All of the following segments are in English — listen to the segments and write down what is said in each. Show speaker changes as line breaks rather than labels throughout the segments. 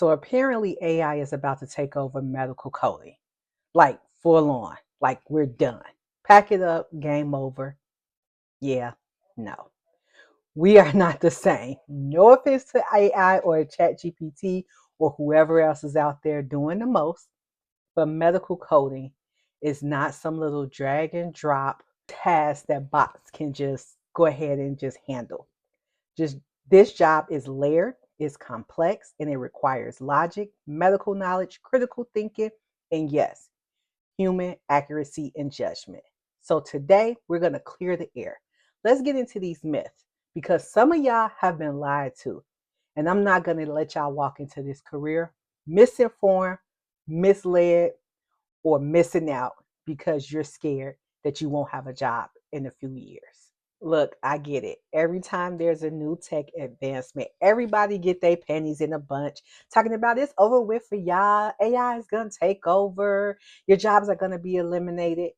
So apparently AI is about to take over medical coding, like full on, like we're done. Pack it up, game over. Yeah, no. We are not the same. No offense to AI or ChatGPT or whoever else is out there doing the most, but medical coding is not some little drag and drop task that bots can just go ahead and just handle. Just this job is layered, is complex, and it requires logic, medical knowledge, critical thinking, and yes, human accuracy and judgment. So today we're going to clear the air. Let's get into these myths because some of y'all have been lied to. And I'm not going to let y'all walk into this career misinformed, misled, or missing out because you're scared that you won't have a job in a few years. Look, I get it. Every time there's a new tech advancement, everybody get their panties in a bunch, talking about it's over with for y'all. AI is gonna take over. Your jobs are gonna be eliminated.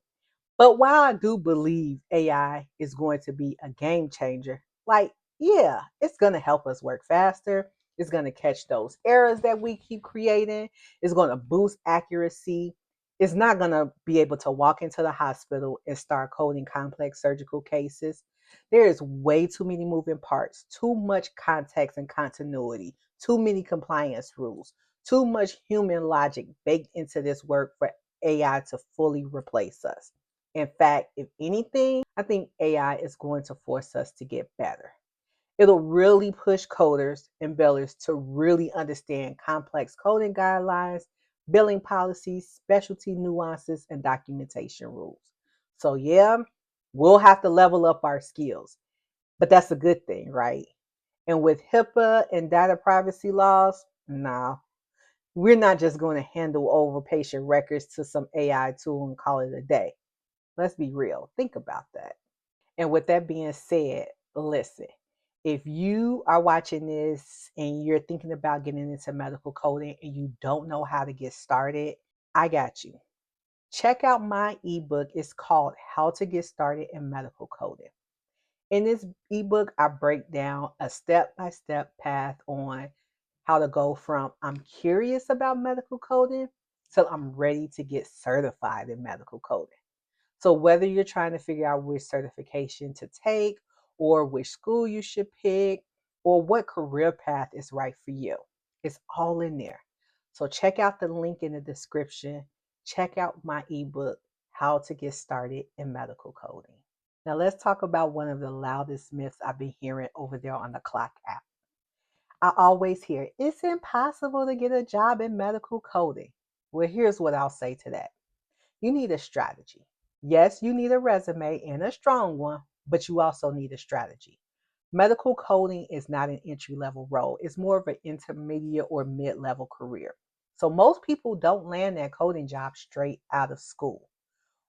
But while I do believe AI is going to be a game changer, like, yeah, it's gonna help us work faster. It's gonna catch those errors that we keep creating. It's gonna boost accuracy. It's not gonna be able to walk into the hospital and start coding complex surgical cases. There is way too many moving parts, too much context and continuity, too many compliance rules, too much human logic baked into this work for AI to fully replace us. In fact, if anything, I think AI is going to force us to get better. It'll really push coders and billers to really understand complex coding guidelines, billing policies, specialty nuances, and documentation rules. So, yeah, we'll have to level up our skills, but that's a good thing, right? And with HIPAA and data privacy laws, no, we're not just going to handle over patient records to some AI tool and call it a day. Let's be real. Think about that. And with that being said, listen, if you are watching this and you're thinking about getting into medical coding and you don't know how to get started, I got you. Check out my ebook. It's called How to Get Started in Medical Coding. In this ebook, I break down a step by step path on how to go from I'm curious about medical coding till I'm ready to get certified in medical coding. So whether you're trying to figure out which certification to take or which school you should pick or what career path is right for you, it's all in there. So check out the link in the description. Check out my ebook, How to Get Started in Medical Coding. Now let's talk about one of the loudest myths I've been hearing over there on the Clock app. I always hear, it's impossible to get a job in medical coding. Well, here's what I'll say to that. You need a strategy. Yes, you need a resume and a strong one, but you also need a strategy. Medical coding is not an entry level role, it's more of an intermediate or mid level career. So most people don't land that coding job straight out of school.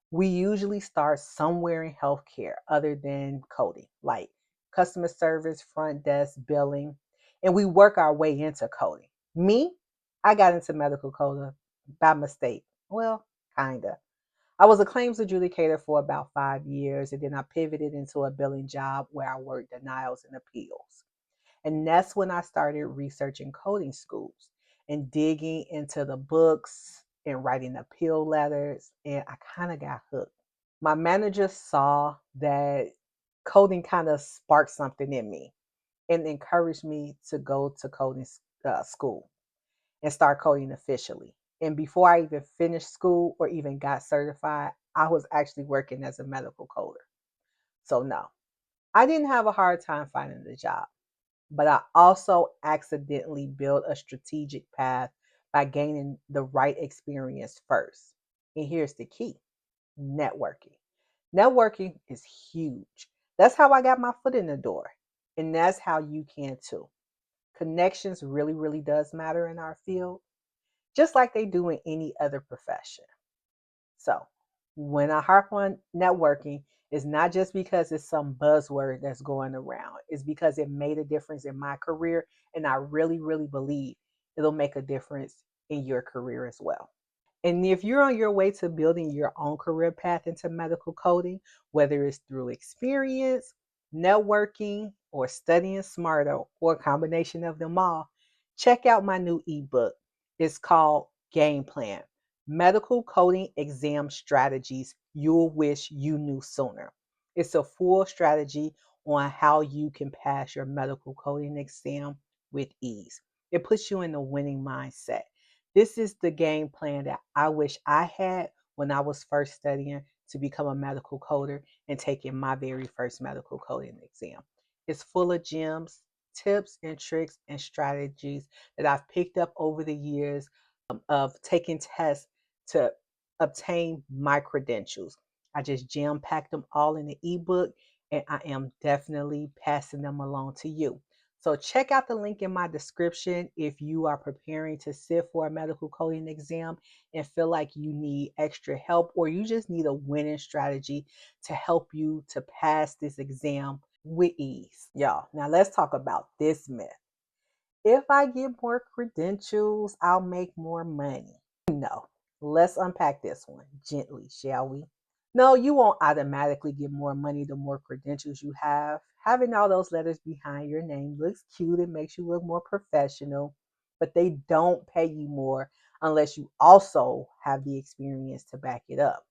We usually start somewhere in healthcare other than coding, like customer service, front desk, billing, and we work our way into coding. Me, I got into medical coding by mistake. Well, kinda. I was a claims adjudicator for about 5 years, and then I pivoted into a billing job where I worked denials and appeals. And that's when I started researching coding schools and digging into the books and writing appeal letters, and I kind of got hooked. My manager saw that coding kind of sparked something in me and encouraged me to go to coding school and start coding officially. And before I even finished school or even got certified, I was actually working as a medical coder. So, no, I didn't have a hard time finding the job, but I also accidentally built a strategic path by gaining the right experience first. And here's the key: networking. Networking is huge. That's how I got my foot in the door. And that's how you can too. Connections really, really does matter in our field, just like they do in any other profession. So when I harp on networking, it's not just because it's some buzzword that's going around. It's because it made a difference in my career. And I really, really believe it'll make a difference in your career as well. And if you're on your way to building your own career path into medical coding, whether it's through experience, networking, or studying smarter, or a combination of them all, Check out my new ebook. It's called Game Plan: Medical Coding Exam Strategies You'll Wish You Knew Sooner. It's a full strategy on how you can pass your medical coding exam with ease. It puts you in a winning mindset. This is the game plan that I wish I had when I was first studying to become a medical coder and taking my very first medical coding exam. It's full of gems, tips, and tricks and strategies that I've picked up over the years of taking tests to obtain my credentials. I just jam packed them all in the ebook, and I am definitely passing them along to you. So check out the link in my description if you are preparing to sit for a medical coding exam and feel like you need extra help, or you just need a winning strategy to help you to pass this exam with ease. Y'all, now let's talk about this myth. If I get more credentials, I'll make more money. No, let's unpack this one gently, shall we? No, you won't automatically get more money the more credentials you have. Having all those letters behind your name looks cute. It makes you look more professional, but they don't pay you more unless you also have the experience to back it up.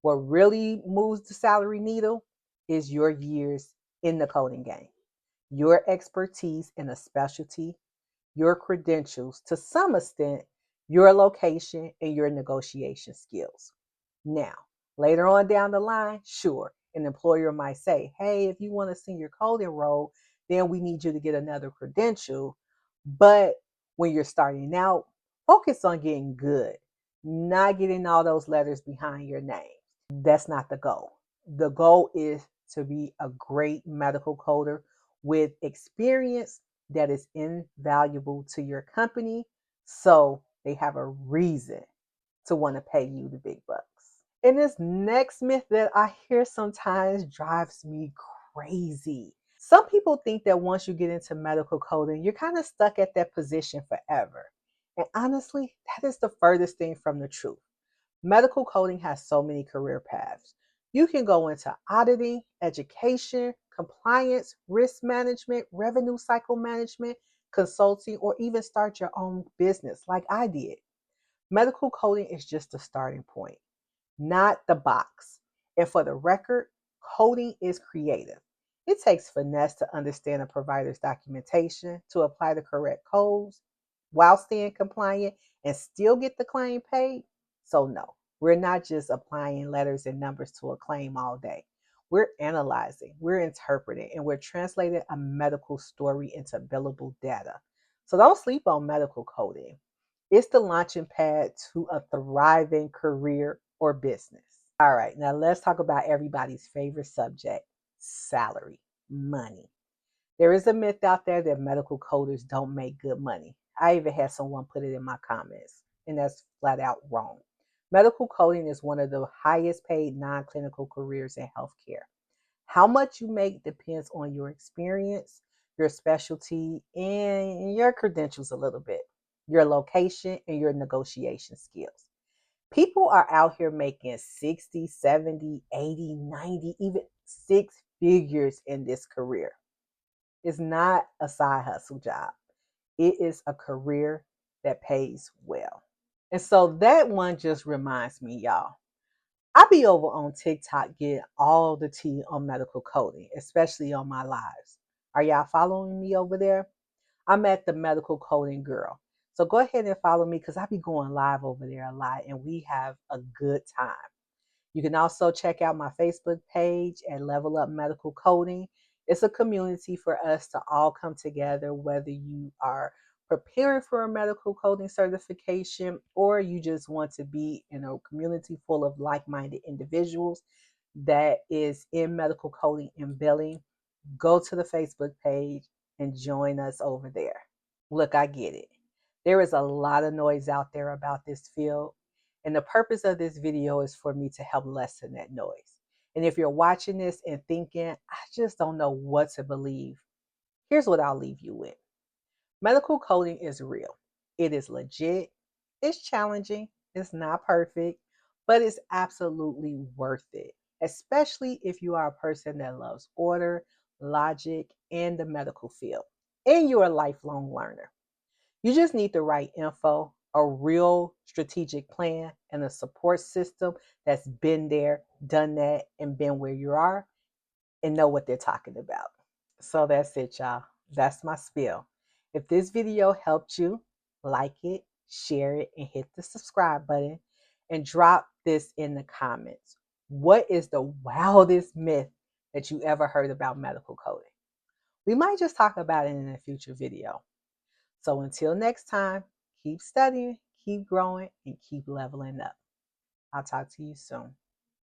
What really moves the salary needle is your years in the coding game, your expertise in a specialty, your credentials, to some extent, your location, and your negotiation skills. Now, later on down the line, sure, an employer might say, hey, if you want a senior coding role, then we need you to get another credential. But when you're starting out, focus on getting good, not getting all those letters behind your name. That's not the goal. The goal is to be a great medical coder with experience that is invaluable to your company, so they have a reason to want to pay you the big bucks. And this next myth that I hear sometimes drives me crazy. Some people think that once you get into medical coding, you're kind of stuck at that position forever. And honestly, that is the furthest thing from the truth. Medical coding has so many career paths. You can go into auditing, education, compliance, risk management, revenue cycle management, consulting, or even start your own business like I did. Medical coding is just a starting point, not the box. And for the record, coding is creative. It takes finesse to understand a provider's documentation, to apply the correct codes while staying compliant and still get the claim paid. So, no, we're not just applying letters and numbers to a claim all day. We're analyzing, we're interpreting, and we're translating a medical story into billable data. So, don't sleep on medical coding. It's the launching pad to a thriving career or business. All right, now let's talk about everybody's favorite subject: salary, money. There is a myth out there that medical coders don't make good money. I even had someone put it in my comments, and that's flat out wrong. Medical coding is one of the highest paid non clinical careers in healthcare. How much you make depends on your experience, your specialty, and your credentials a little bit, your location, and your negotiation skills. People are out here making 60, 70, 80, 90, even six figures in this career. It's not a side hustle job. It is a career that pays well. And so that one just reminds me, y'all. I be over on TikTok getting all the tea on medical coding, especially on my lives. Are y'all following me over there? I'm at the medical coding girl. So go ahead and follow me because I be going live over there a lot and we have a good time. You can also check out my Facebook page at Level Up Medical Coding. It's a community for us to all come together, whether you are preparing for a medical coding certification or you just want to be in a community full of like-minded individuals that is in medical coding and billing. Go to the Facebook page and join us over there. Look, I get it. There is a lot of noise out there about this field, and the purpose of this video is for me to help lessen that noise. And if you're watching this and thinking, I just don't know what to believe, here's what I'll leave you with. Medical coding is real. It is legit. It's challenging. It's not perfect, but it's absolutely worth it, especially if you are a person that loves order, logic, and the medical field, and you're a lifelong learner. You just need the right info, a real strategic plan, and a support system that's been there, done that, and been where you are and know what they're talking about. So that's it, y'all. That's my spiel. If this video helped you, like it, share it, and hit the subscribe button and drop this in the comments. What is the wildest myth that you ever heard about medical coding? We might just talk about it in a future video. So until next time, keep studying, keep growing, and keep leveling up. I'll talk to you soon.